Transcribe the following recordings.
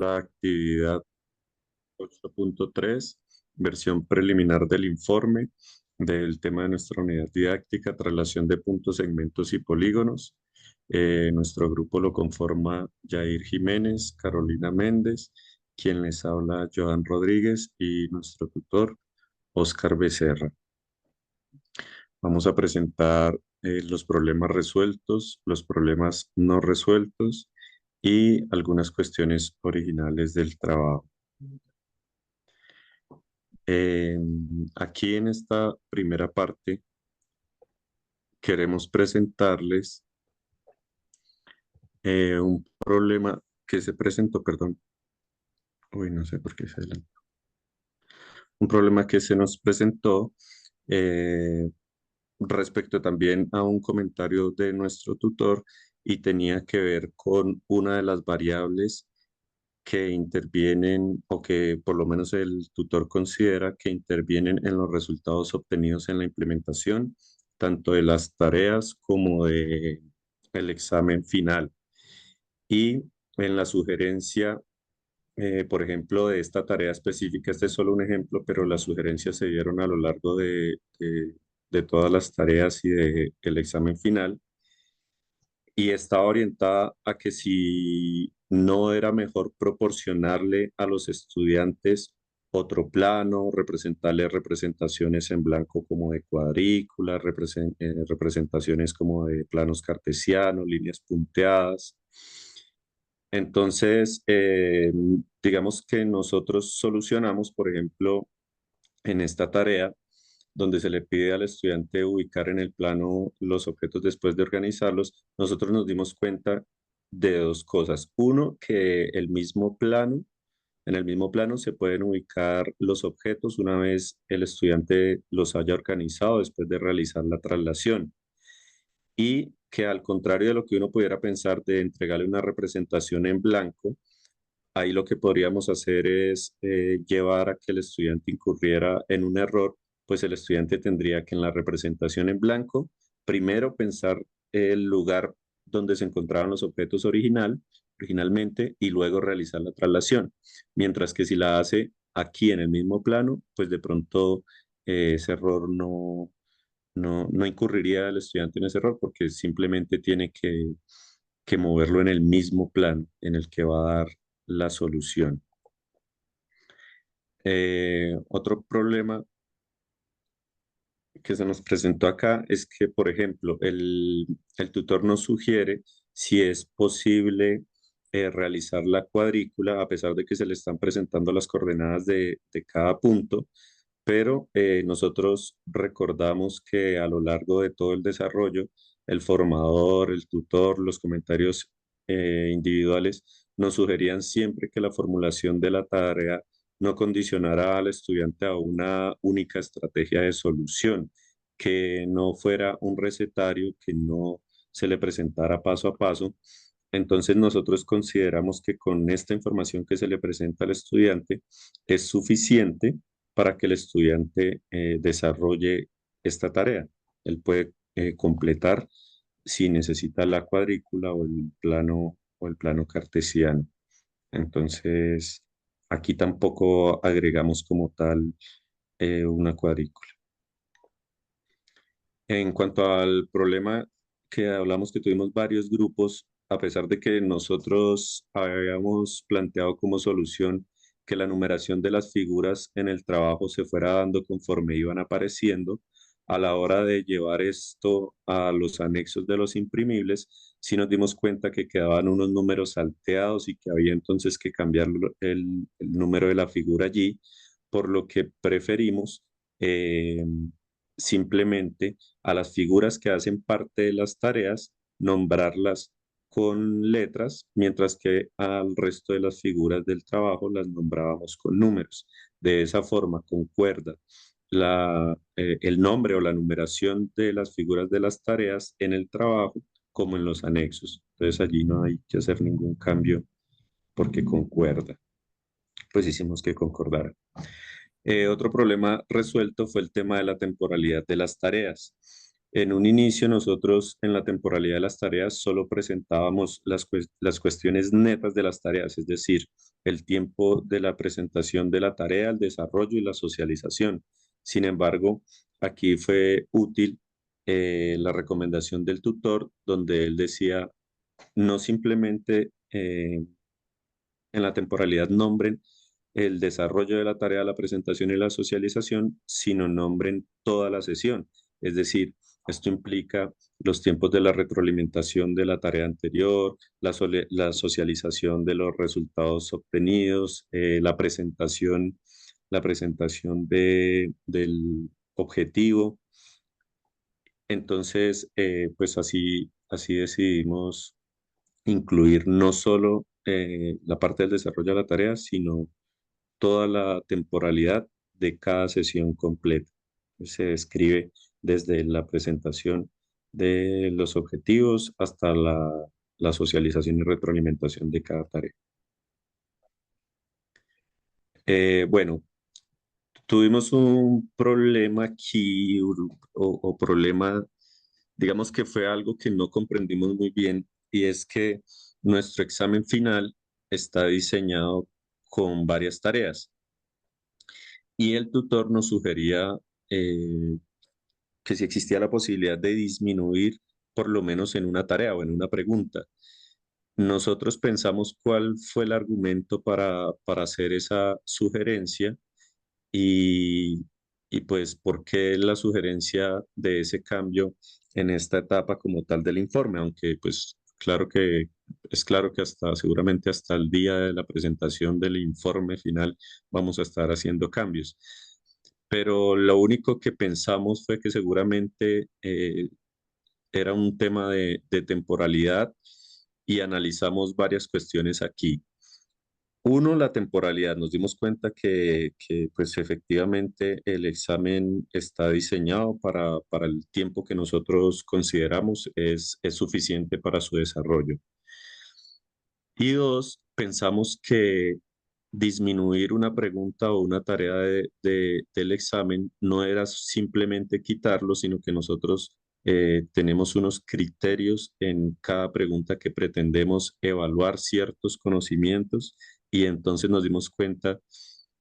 la actividad 8.3, versión preliminar del informe del tema de nuestra unidad didáctica, traslación de puntos, segmentos y polígonos. Nuestro grupo lo conforma Jair Jiménez, Carolina Méndez, quien les habla Joan Rodríguez y nuestro tutor Oscar Becerra. Vamos a presentar los problemas resueltos, los problemas no resueltos y algunas cuestiones originales del trabajo. Eh, Aquí en esta primera parte queremos presentarles un problema que se presentó, perdón, uy, no sé por qué se adelantó. Un problema que se nos presentó eh, respecto también a un comentario de nuestro tutor y tenía que ver con una de las variables que intervienen o que por lo menos el tutor considera que intervienen en los resultados obtenidos en la implementación, tanto de las tareas como de el examen final. Y en la sugerencia, por ejemplo, de esta tarea específica, este es solo un ejemplo, pero las sugerencias se dieron a lo largo de todas las tareas y del examen final y estaba orientada a que si no era mejor proporcionarle a los estudiantes otro plano, representarles representaciones en blanco como de cuadrículas, representaciones como de planos cartesianos, líneas punteadas. Entonces, digamos que nosotros solucionamos, por ejemplo, en esta tarea, donde se le pide al estudiante ubicar en el plano los objetos después de organizarlos, nosotros nos dimos cuenta de dos cosas. Uno, que en el mismo plano se pueden ubicar los objetos una vez el estudiante los haya organizado después de realizar la traslación. Y que al contrario de lo que uno pudiera pensar de entregarle una representación en blanco, ahí lo que podríamos hacer es llevar a que el estudiante incurriera en un error, pues el estudiante tendría que en la representación en blanco, primero pensar el lugar donde se encontraban los objetos originalmente y luego realizar la traslación. Mientras que si la hace aquí en el mismo plano, pues de pronto ese error no incurriría el estudiante en ese error porque simplemente tiene que moverlo en el mismo plano en el que va a dar la solución. Otro problema que se nos presentó acá es que, por ejemplo, el tutor nos sugiere si es posible realizar la cuadrícula a pesar de que se le están presentando las coordenadas de cada punto, pero nosotros recordamos que a lo largo de todo el desarrollo, el formador, el tutor, los comentarios individuales nos sugerían siempre que la formulación de la tarea no condicionara al estudiante a una única estrategia de solución, que no fuera un recetario, que no se le presentara paso a paso. Entonces nosotros consideramos que con esta información que se le presenta al estudiante es suficiente para que el estudiante desarrolle esta tarea. Él puede completar si necesita la cuadrícula o el plano cartesiano. Entonces, aquí tampoco agregamos como tal una cuadrícula. En cuanto al problema que hablamos, que tuvimos varios grupos, a pesar de que nosotros habíamos planteado como solución que la numeración de las figuras en el trabajo se fuera dando conforme iban apareciendo, a la hora de llevar esto a los anexos de los imprimibles, sí nos dimos cuenta que quedaban unos números salteados y que había entonces que cambiar el número de la figura allí, por lo que preferimos simplemente a las figuras que hacen parte de las tareas, nombrarlas con letras, mientras que al resto de las figuras del trabajo las nombrábamos con números. De esa forma, concuerda el nombre o la numeración de las figuras de las tareas en el trabajo como en los anexos. Entonces allí no hay que hacer ningún cambio porque concuerda. Pues hicimos que concordara. Otro problema resuelto fue el tema de la temporalidad de las tareas. En un inicio nosotros en la temporalidad de las tareas solo presentábamos las cuestiones netas de las tareas, es decir, el tiempo de la presentación de la tarea, el desarrollo y la socialización. Sin embargo, aquí fue útil la recomendación del tutor donde él decía no simplemente en la temporalidad nombren el desarrollo de la tarea, la presentación y la socialización, sino nombren toda la sesión. Es decir, esto implica los tiempos de la retroalimentación de la tarea anterior, la socialización de los resultados obtenidos, la presentación del objetivo. Entonces, pues así decidimos incluir no solo la parte del desarrollo de la tarea, sino toda la temporalidad de cada sesión completa. Se describe desde la presentación de los objetivos hasta la socialización y retroalimentación de cada tarea. Bueno, tuvimos un problema aquí o problema, digamos que fue algo que no comprendimos muy bien y es que nuestro examen final está diseñado con varias tareas y el tutor nos sugería que si existía la posibilidad de disminuir por lo menos en una tarea o en una pregunta. Nosotros pensamos cuál fue el argumento para hacer esa sugerencia y, y pues por qué la sugerencia de ese cambio en esta etapa como tal del informe, aunque pues claro que hasta seguramente hasta el día de la presentación del informe final vamos a estar haciendo cambios. Pero lo único que pensamos fue que seguramente era un tema de temporalidad y analizamos varias cuestiones aquí. Uno, la temporalidad. Nos dimos cuenta pues efectivamente el examen está diseñado para el tiempo que nosotros consideramos es suficiente para su desarrollo. Y dos, pensamos que disminuir una pregunta o una tarea del examen no era simplemente quitarlo, sino que nosotros tenemos unos criterios en cada pregunta que pretendemos evaluar ciertos conocimientos y entonces nos dimos cuenta,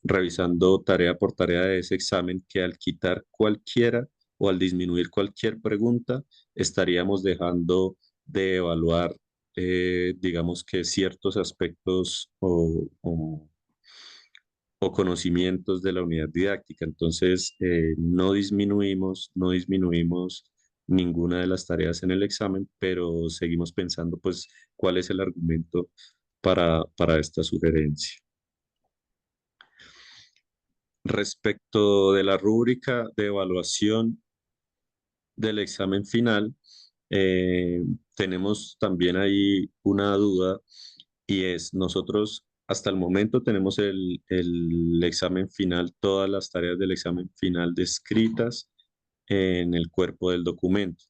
revisando tarea por tarea de ese examen, que al quitar cualquiera o al disminuir cualquier pregunta, estaríamos dejando de evaluar digamos que ciertos aspectos o conocimientos de la unidad didáctica. Entonces, no disminuimos ninguna de las tareas en el examen, pero seguimos pensando, pues, cuál es el argumento para esta sugerencia. Respecto de la rúbrica de evaluación del examen final, tenemos también ahí una duda y es, nosotros hasta el momento tenemos el examen final, todas las tareas del examen final descritas en el cuerpo del documento,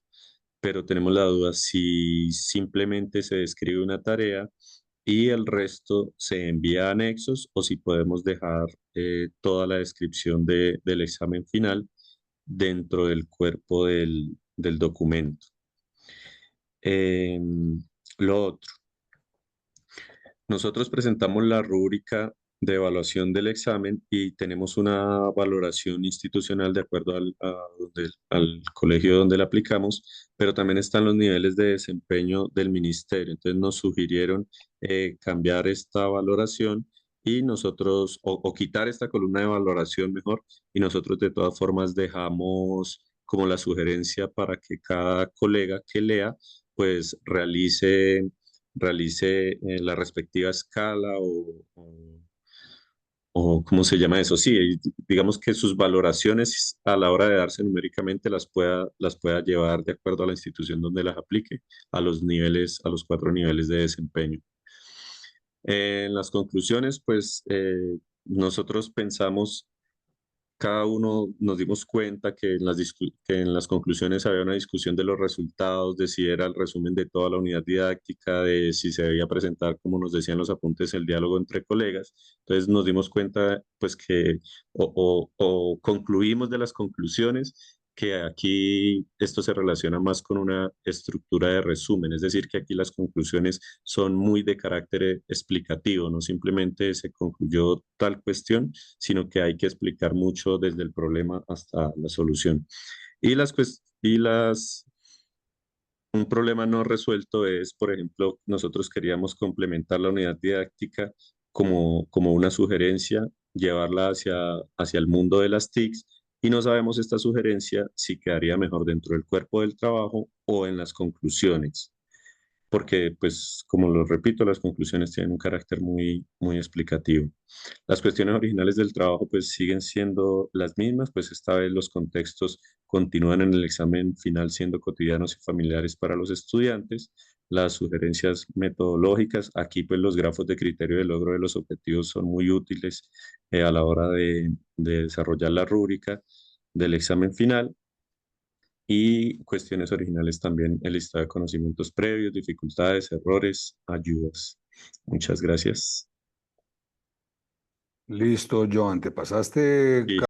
pero tenemos la duda si simplemente se describe una tarea y el resto se envía a anexos o si podemos dejar toda la descripción del examen final dentro del cuerpo del documento. Lo otro, nosotros presentamos la rúbrica de evaluación del examen y tenemos una valoración institucional de acuerdo al colegio donde la aplicamos, pero también están los niveles de desempeño del ministerio. Entonces nos sugirieron cambiar esta valoración y nosotros, o quitar esta columna de valoración mejor, y nosotros de todas formas dejamos como la sugerencia para que cada colega que lea, pues realice la respectiva escala o ¿cómo se llama eso? Sí, digamos que sus valoraciones a la hora de darse numéricamente las pueda llevar de acuerdo a la institución donde las aplique a los niveles, a los 4 niveles de desempeño. En las conclusiones, pues nosotros pensamos cada uno nos dimos cuenta que que en las conclusiones había una discusión de los resultados, de si era el resumen de toda la unidad didáctica, de si se debía presentar, como nos decían los apuntes, el diálogo entre colegas. Entonces nos dimos cuenta, pues que, o concluimos de las conclusiones que aquí esto se relaciona más con una estructura de resumen, es decir, que aquí las conclusiones son muy de carácter explicativo, no simplemente se concluyó tal cuestión, sino que hay que explicar mucho desde el problema hasta la solución. Un problema no resuelto es, por ejemplo, nosotros queríamos complementar la unidad didáctica como una sugerencia, llevarla hacia el mundo de las TICs y no sabemos esta sugerencia si quedaría mejor dentro del cuerpo del trabajo o en las conclusiones porque, pues, como lo repito, las conclusiones tienen un carácter muy explicativo. Las cuestiones originales del trabajo, pues, siguen siendo las mismas, pues esta vez los contextos continúan en el examen final siendo cotidianos y familiares para los estudiantes. Las sugerencias metodológicas, aquí pues los grafos de criterio de logro de los objetivos son muy útiles a la hora de desarrollar la rúbrica del examen final y cuestiones originales también, el listado de conocimientos previos, dificultades, errores, ayudas. Muchas gracias. Listo, Joan, te pasaste Y